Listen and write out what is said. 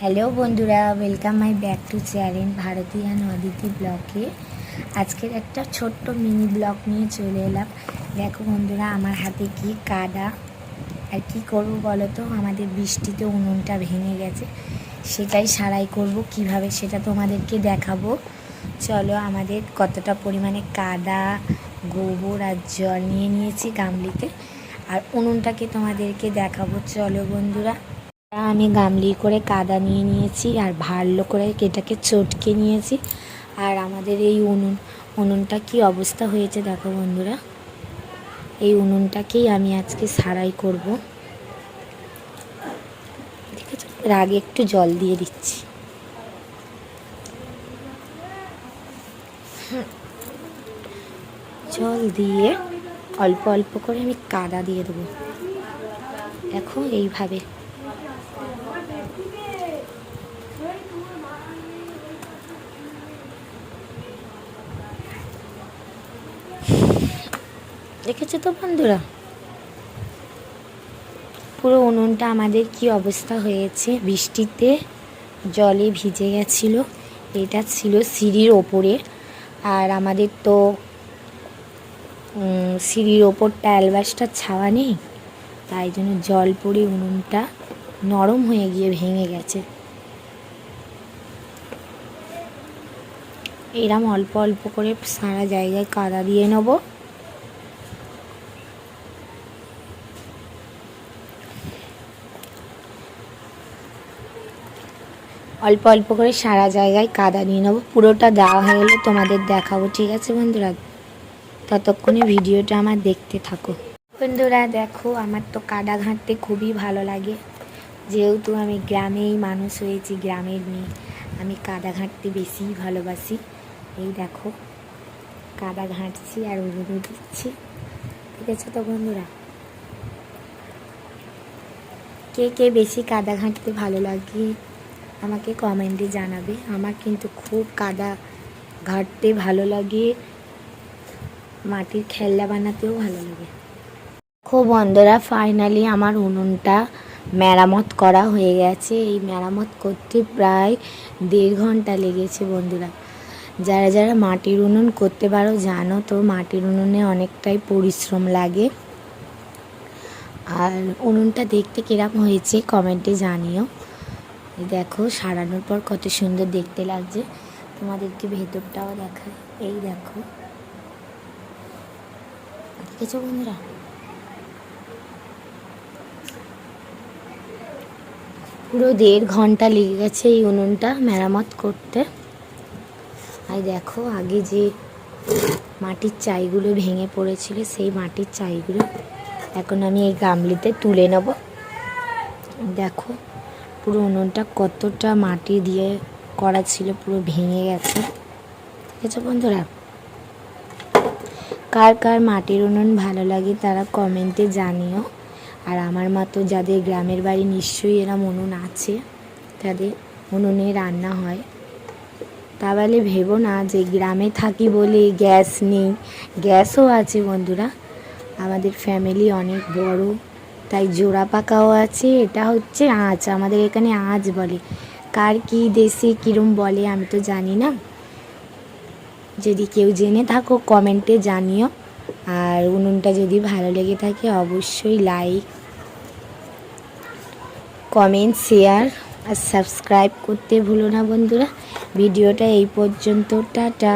Hello বন্ধুরা, welcome my back to channel Bharati and Aditi ব্লগে। আজকের একটা ছোট্ট মিনি ব্লগ নিয়ে চলে এলাম। দেখো বন্ধুরা, আমার হাতে কি কাদা, আর কি করবো বলো তো। আমাদের বৃষ্টিতে উনুনটা ভেঙে গেছে, সেটাই সারাই করব। কিভাবে সেটা তোমাদেরকে দেখাবো। চলো, আমাদের কতটা পরিমাণে কাদা, গোবর আর জল নিয়ে নিয়েছি গামলিতে, আর উনুনটাকে তোমাদেরকে দেখাবো। চলো বন্ধুরা, আমি গামলি করে কাদা নিয়ে নিয়েছি আর ভালো করে এটাকে চটকে নিয়েছি। আর আমাদের এই উনুনটা কি অবস্থা হয়েছে দেখো বন্ধুরা। এই উনুনটাকেই আমি আজকে সারাই করব। ঠিক আছে, এর আগে একটু জল দিয়ে দিচ্ছি। জল দিয়ে অল্প অল্প করে আমি কাদা দিয়ে দেবো। দেখো এইভাবে। দেখেছো তো বন্ধুরা, পুরো উনুনটা আমাদের কি অবস্থা হয়েছে। বৃষ্টিতে জলে ভিজে গেছিল। এটা ছিল সিঁড়ির ওপরে, আর আমাদের তো সিঁড়ির ওপরটা অ্যালবাস্টার ছাওয়া নেই, তাই জন্য জল পড়ে উনুনটা নরম হয়ে গিয়ে ভেঙে গেছে। এরম অল্প অল্প করে সারা জায়গায় কাদা দিয়ে নেব। অল্প অল্প করে সারা জায়গায় কাদা নিয়ে নেবো। পুরোটা দেওয়া হয়ে গেলে তোমাদের দেখাবো। ঠিক আছে বন্ধুরা, ততক্ষণে ভিডিওটা আমার দেখতে থাকো। বন্ধুরা দেখো, আমার তো কাদা ঘাঁটতে খুবই ভালো লাগে। যেহেতু আমি গ্রামেই মানুষ হয়েছি, গ্রামের মেয়ে, আমি কাদা ঘাঁটতে বেশিই ভালোবাসি। এই দেখো, কাদা ঘাঁটছি আর উনুনে দিচ্ছি। ঠিক আছে তো বন্ধুরা, কে কে বেশি কাদা ঘাঁটতে ভালো লাগে আমাকে কমেন্টে জানাবে। আমার কিন্তু খুব কাদা ঘাঁটতে ভালো লাগে, মাটির খেলনা বানাতেও ভালো লাগে। খুব বন্ধুরা, ফাইনালি আমার উনুনটা মেরামত করা হয়ে গেছে। এই মেরামত করতে প্রায় 1.5 ঘন্টা লেগেছে বন্ধুরা। যারা যারা মাটির উনুন করতে পারো জানো তো, মাটির উনুনে অনেকটাই পরিশ্রম লাগে। আর উনুনটা দেখতে কিরকম হয়েছে কমেন্টে জানিও। দেখো, সারানোর পর কত সুন্দর দেখতে লাগছে। তোমাদেরকে ভেতরটাও দেখায়। এই দেখো, দেখেছো বন্ধুরা, পুরো 1.5 ঘন্টা লেগে গেছে এই উনুনটা মেরামত করতে। আর দেখো, আগে যে মাটির চাইগুলো ভেঙে পড়েছিল, সেই মাটির চাইগুলো এখন আমি এই গামলিতে তুলে নেব। দেখো, পুরো উনুনটা কতটা মাটি দিয়ে করা ছিল, পুরো ভেঙে গেছে। ঠিক আছে বন্ধুরা, কার কার মাটির উনুন ভালো লাগে তারা কমেন্টে জানিও। আর আমার মতো যাদের গ্রামের বাড়ি, নিশ্চয়ই এরম উনুন আছে, তাদের উনুনে রান্না হয়। তাহলে ভেবো না যে গ্রামে থাকি বলে গ্যাস নেই, গ্যাসও আছে বন্ধুরা। আমাদের ফ্যামিলি অনেক বড়, তাই জোড়া পাকাও আছে। এটা হচ্ছে আঁচ, আমাদের এখানে আঁচ বলে। কার কি দেশে কীরম বলে আমি তো জানি না। যদি কেউ জেনে থাকো কমেন্টে জানিও। আর উনুনটা যদি ভালো লেগে থাকে অবশ্যই লাইক, কমেন্ট, শেয়ার আর সাবস্ক্রাইব করতে ভুলো না বন্ধুরা। ভিডিওটা এই পর্যন্ত, টাটা।